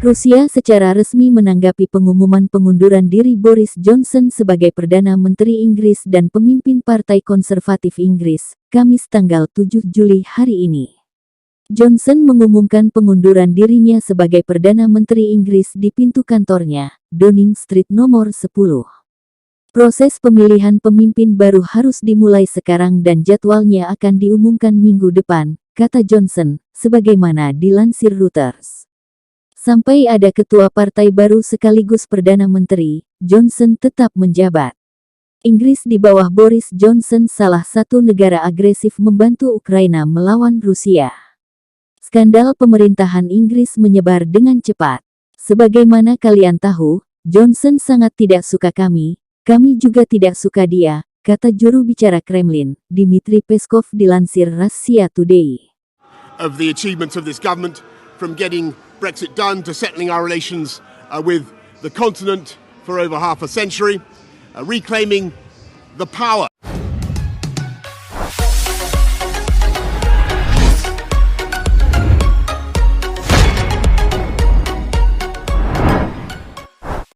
Rusia secara resmi menanggapi pengumuman pengunduran diri Boris Johnson sebagai Perdana Menteri Inggris dan pemimpin Partai Konservatif Inggris, Kamis tanggal 7 Juli hari ini. Johnson mengumumkan pengunduran dirinya sebagai Perdana Menteri Inggris di pintu kantornya, Downing Street nomor 10. Proses pemilihan pemimpin baru harus dimulai sekarang dan jadwalnya akan diumumkan minggu depan, kata Johnson, sebagaimana dilansir Reuters. Sampai ada ketua partai baru sekaligus Perdana Menteri, Johnson tetap menjabat. Inggris di bawah Boris Johnson salah satu negara agresif membantu Ukraina melawan Rusia. Skandal pemerintahan Inggris menyebar dengan cepat. Sebagaimana kalian tahu, Johnson sangat tidak suka kami juga tidak suka dia, kata juru bicara Kremlin, Dmitry Peskov dilansir Russia Today. Of the achievements of this government, from getting Brexit done to settling our relations with the continent for over half a century, reclaiming the power